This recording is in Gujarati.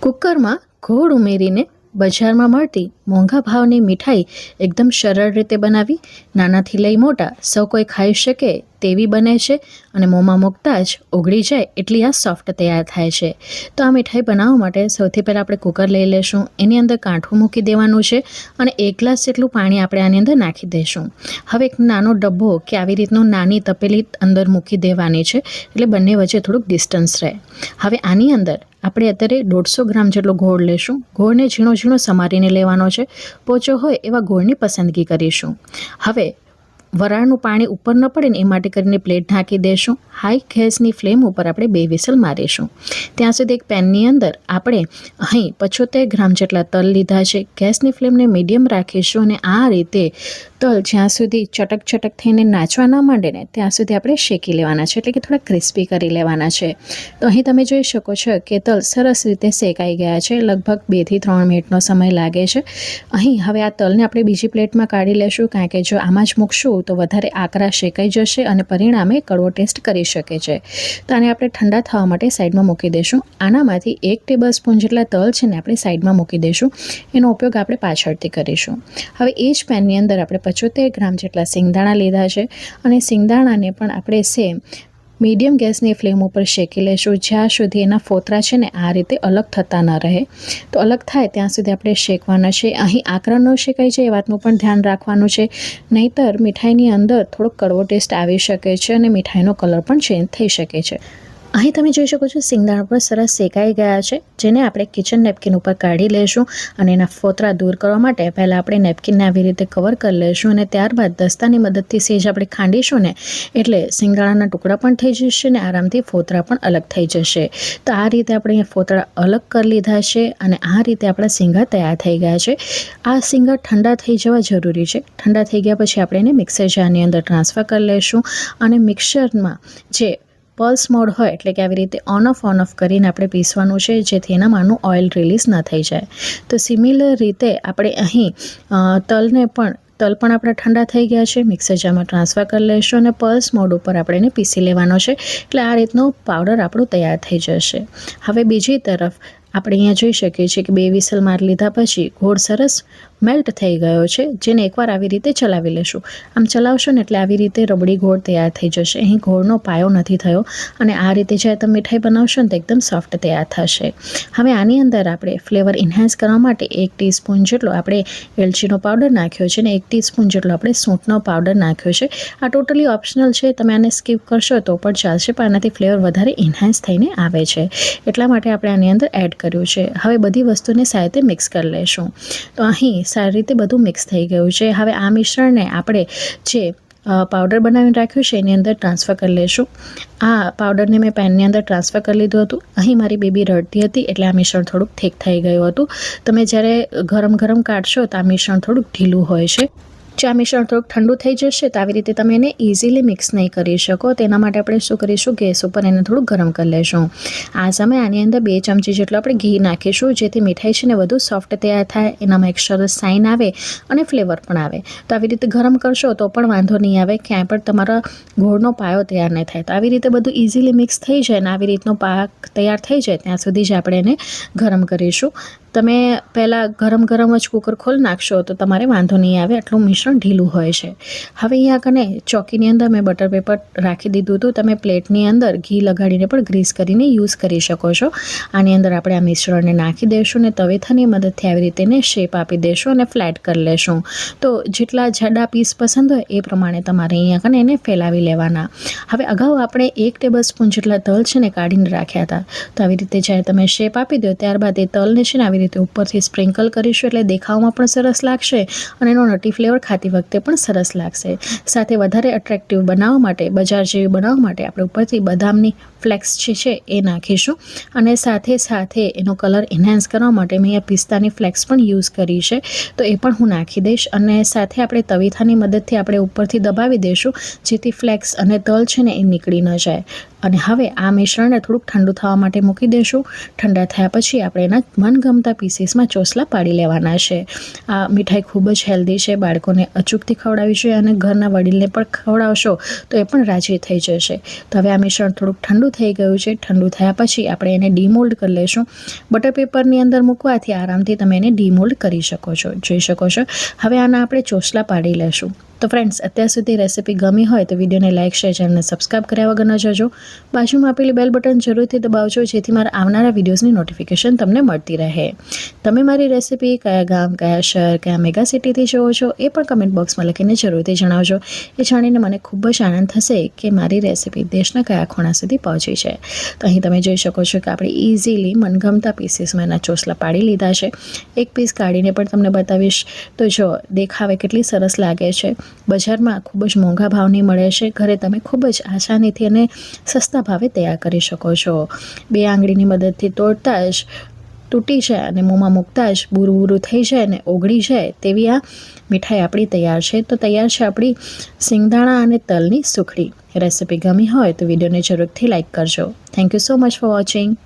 કુકરમાં ગોળ ઉમેરીને બજારમાં મળતી મોંઘા ભાવની મીઠાઈ એકદમ સરળ રીતે બનાવી નાનાથી લઈ મોટા સૌ કોઈ ખાઈ શકે તેવી બને છે અને મોંમાં મૂકતા જ ઓગળી જાય એટલી આ સોફ્ટ તૈયાર થાય છે। તો આ મીઠાઈ બનાવવા માટે સૌથી પહેલાં આપણે કુકર લઈ લેશું, એની અંદર કાંઠું મૂકી દેવાનું છે અને 1 ગ્લાસ જેટલું પાણી આપણે આની અંદર નાખી દઈશું। હવે એક નાનો ડબ્બો કે આવી રીતનું નાની તપેલી અંદર મૂકી દેવાની છે એટલે બંને વચ્ચે થોડુંક ડિસ્ટન્સ રહે। હવે આની અંદર આપણે અત્યારે 150 ગ્રામ જેટલો ગોળ લેશું। ગોળને ઝીણો ઝીણો સમારીને લેવાનો છે, પોચો હોય એવા ગોળની પસંદગી કરીશું। હવે વરાળનું પાણી ઉપર ન પડે ને એ માટે કરીને પ્લેટ ઢાંકી દઈશું। હાઈ ગેસની ફ્લેમ ઉપર આપણે 2 વિસલ મારીશું। ત્યાં સુધી એક પેનની અંદર આપણે અહીં 75 ગ્રામ જેટલા તલ લીધા છે। ગેસની ફ્લેમને મીડિયમ રાખીશું અને આ રીતે તલ જ્યાં સુધી ચટક ચટક થઈને નાચવા ન માંડે ને ત્યાં સુધી આપણે શેકી લેવાના છે, એટલે કે થોડા ક્રિસ્પી કરી લેવાના છે। તો અહીં તમે જોઈ શકો છો કે તલ સરસ રીતે શેકાઈ ગયા છે, લગભગ 2 થી 3 મિનિટનો સમય લાગે છે। અહીં હવે આ તલને આપણે બીજી પ્લેટમાં કાઢી લેશું, કારણ કે જો આમાં જ મૂકશું તો વધારે આકરા શેકાઈ જશે અને પરિણામે કડવો ટેસ્ટ કરી શકે છે। તો આને આપણે ઠંડા થવા માટે સાઈડમાં મૂકી દઈશું। આનામાંથી 1 ટેબલસ્પૂન જેટલા તલ છે ને આપણે સાઈડમાં મૂકી દઈશું, એનો ઉપયોગ આપણે પાછળથી કરીશું। હવે એ જ પેનની અંદર આપણે 75 ગ્રામ જેટલા સિંગદાણા લીધા છે અને સિંગદાણાને પણ આપણે સેમ મીડિયમ ગેસની ફ્લેમ ઉપર શેકી લઈશું, જ્યાં સુધી એના ફોતરા છે ને આ રીતે અલગ થતા ન રહે। તો અલગ થાય ત્યાં સુધી આપણે શેકવાના છે। અહીં આકરા ન શેકાઈ જાય એ વાતનું પણ ધ્યાન રાખવાનું છે, નહીંતર મીઠાઈની અંદર થોડોક કડવો ટેસ્ટ આવી શકે છે અને મીઠાઈનો કલર પણ ચેન્જ થઈ શકે છે। અહીં તમે જોઈ શકો છો સિંગદાણા પણ સરસ શેકાઈ ગયા છે, જેને આપણે કિચન નેપકિન ઉપર કાઢી લઈશું અને એના ફોતરા દૂર કરવા માટે પહેલાં આપણે નેપકિનને આવી રીતે કવર કરી લઈશું અને ત્યારબાદ દસ્તાની મદદથી સેજ આપણે ખાંડીશું ને એટલે સિંગદાણાના ટુકડા પણ થઈ જશે ને આરામથી ફોતરા પણ અલગ થઈ જશે। તો આ રીતે આપણે અહીંયા ફોતરા અલગ કરી લીધા છે અને આ રીતે આપણા સિંગા તૈયાર થઈ ગયા છે। આ સિંગા ઠંડા થઈ જવા જરૂરી છે। ઠંડા થઈ ગયા પછી આપણે એને મિક્સર જારની અંદર ટ્રાન્સફર કરી લઈશું અને મિક્સરમાં જે પલ્સ મોડ હોય એટલે કે આવી રીતે ઓન ઓફ કરીને આપણે પીસવાનું છે, જેથી એનામાંનું ઓઇલ રિલીઝ ન થઈ જાય। તો સિમિલર રીતે આપણે અહીં તલ પણ આપણા ઠંડા થઈ ગયા છે, મિક્સર જારમાં ટ્રાન્સફર કરી લઈશું અને પલ્સ મોડ ઉપર આપણે એને પીસી લેવાનો છે, એટલે આ રીતનો પાવડર આપણો તૈયાર થઈ જશે। હવે બીજી તરફ આપણે અહીંયા જોઈ શકીએ છીએ કે 2 વિસલ મારી લીધા પછી ગોળ સરસ મેલ્ટ થઈ ગયો છે, જેને એકવાર આવી રીતે ચલાવી લેશું। આમ ચલાવશો ને એટલે આવી રીતે રબડી ગોળ તૈયાર થઈ જશે। અહીં ગોળનો પાયો નથી થયો અને આ રીતે જ્યારે તમે મીઠાઈ બનાવશો ને તો એકદમ સોફ્ટ તૈયાર થશે। હવે આની અંદર આપણે ફ્લેવર ઇન્હાન્સ કરવા માટે 1 ટીસ્પૂન જેટલો આપણે એલચીનો પાવડર નાખ્યો છે અને 1 ટીસ્પૂન જેટલો આપણે સૂંઠનો પાવડર નાખ્યો છે। આ ટોટલી ઓપ્શનલ છે, તમે આને સ્કીપ કરશો તો પણ ચાલશે, પણ આનાથી ફ્લેવર વધારે ઇન્હાન્સ થઈને આવે છે, એટલા માટે આપણે આની અંદર એડ કર્યું છે। હવે બધી વસ્તુને સારી રીતે મિક્સ કરી લઈશું। તો અહીં સારી રીતે બધું મિક્સ થઈ ગયું છે। હવે આ મિશ્રણને આપણે જે પાવડર બનાવીને રાખ્યું છે એની અંદર ટ્રાન્સફર કરી લઈશું। આ પાવડરને મેં પેનની અંદર ટ્રાન્સફર કરી લીધું હતું। અહીં મારી બેબી રડતી હતી એટલે આ મિશ્રણ થોડુંક થીક થઈ ગયું હતું। તમે જ્યારે ગરમ કાઢશો તો આ મિશ્રણ થોડુંક ઢીલું હોય છે। જો આ મિશ્રણ થોડુંક ઠંડુ થઈ જશે તો આવી રીતે તમે એને ઇઝીલી મિક્સ નહીં કરી શકો, તેના માટે આપણે શું કરીશું, ગેસ ઉપર એને થોડુંક ગરમ કરી લઈશું। આ સમયે આની અંદર 2 ચમચી જેટલું આપણે ઘી નાખીશું, જેથી મીઠાઈ છે ને વધુ સોફ્ટ તૈયાર થાય, એનામાં એક સરસ સાઇન આવે અને ફ્લેવર પણ આવે। તો આવી રીતે ગરમ કરશો તો પણ વાંધો નહીં આવે, ક્યાંય પણ તમારા ગોળનો પાયો તૈયાર નહીં થાય। તો આવી રીતે બધું ઇઝીલી મિક્સ થઈ જાય ને આવી રીતનો પાક તૈયાર થઈ જાય ત્યાં સુધી જ આપણે એને ગરમ કરીશું। તમે પહેલાં ગરમ જ કુકર ખોલી નાખશો તો તમારે વાંધો નહીં આવે, આટલું મિશ્રણ ઢીલું હોય છે। હવે અહીંયા કને ચોકીની અંદર મેં બટર પેપર રાખી દીધું હતું, તમે પ્લેટની અંદર ઘી લગાડીને પણ ગ્રીસ કરીને યુઝ કરી શકો છો। આની અંદર આપણે આ મિશ્રણને નાખી દઈશું ને તવેથાની મદદથી આવી રીતે એને શેપ આપી દઈશું અને ફ્લેટ કરી લેશું। તો જેટલા જાડા પીસ પસંદ હોય એ પ્રમાણે તમારે અહીંયા કને એને ફેલાવી લેવાના। હવે અગાઉ આપણે 1 ટેબલસ્પૂન જેટલા તલ છે ને કાઢીને રાખ્યા હતા, તો આવી રીતે જ્યારે તમે શેપ આપી દો ત્યારબાદ એ તલને છે ને આવી રીતે ઉપરથી સ્પ્રિંકલ કરીશું, એટલે દેખાવમાં પણ સરસ લાગશે અને એનો નટી ફ્લેવર ખાતી વખતે પણ સરસ લાગશે। સાથે વધારે અટ્રેક્ટિવ બનાવવા માટે, બજાર જેવી બનાવવા માટે આપણે ઉપરથી બદામની ફ્લેક્સ છે એ નાખીશું અને સાથે એનો કલર એન્હાન્સ કરવા માટે મેં અહીંયા પિસ્તાની ફ્લેક્સ પણ યુઝ કરી છે, તો એ પણ હું નાખી દઈશ અને સાથે આપણે તવીથાની મદદથી આપણે ઉપરથી દબાવી દઈશું, જેથી ફ્લેક્સ અને તલ છે ને એ નીકળી ન જાય। અને હવે આ મિશ્રણને થોડુંક ઠંડુ થવા માટે મૂકી દઈશું। ઠંડા થયા પછી આપણે એના મનગમતા પીસીસમાં ચોસલા પાડી લેવાના છે। આ મીઠાઈ ખૂબ જ હેલ્ધી છે, બાળકોને અચૂકથી ખવડાવવી જોઈએ અને ઘરના વડીલને પણ ખવડાવશો તો એ પણ રાજી થઈ જશે। તો હવે આ મિશ્રણ થોડુંક ઠંડુ થઈ ગયું છે. ઠંડુ થયા પછી આપણે એને ડીમોલ્ડ કરી લઈશું. બટર પેપરની અંદર મૂકવાથી આરામથી તમે એને ડીમોલ્ડ કરી શકો છો. જોઈ શકો છો. હવે આના આપણે ચોસલા પાડી લેશું. તો ફ્રેન્ડ્સ, અત્યાર સુધી રેસીપી ગમી હોય તો વિડીયોને લાઇક, શેર, ચેનલને સબસ્ક્રાઈબ કર્યા વગર ન જજો. બાજુમાં આપેલી બેલ બટન જરૂરથી દબાવજો, જેથી મારા આવનારા વિડીયોઝની નોટિફિકેશન તમને મળતી રહે. તમે મારી રેસીપી કયા ગામ, કયા શહેર, કયા મેગા સિટીથી જોવો છો એ પણ કમેન્ટ બોક્સમાં લખીને જરૂરથી જણાવજો. એ જાણીને મને ખૂબ જ આનંદ થશે કે મારી રેસીપી દેશના કયા ખૂણા સુધી પહોંચી છે. તો અહીં તમે જોઈ શકો છો કે આપણે ઇઝીલી મનગમતા પીસીસમાં એના ચોસલા પાડી લીધા છે. એક પીસ કાઢીને પણ તમને બતાવીશ. તો જો દેખાવે કેટલી સરસ લાગે છે. બજારમાં ખૂબ જ મોંઘા ભાવની મળે છે. ઘરે તમે ખૂબ જ આસાનીથી અને સસ્તા ભાવે તૈયાર કરી શકો છો. 2 આંગળીની મદદથી તોડતા જ તૂટી જાય અને મોંમાં મૂકતા જ બૂરું બૂરું થઈ જાય અને ઓગળી જાય તેવી આ મીઠાઈ આપણી તૈયાર છે. તો તૈયાર છે આપણી સિંગદાણા અને તલની સુખડી. રેસીપી ગમી હોય તો વિડીયોને જરૂરથી લાઇક કરજો. Thank you so much for watching.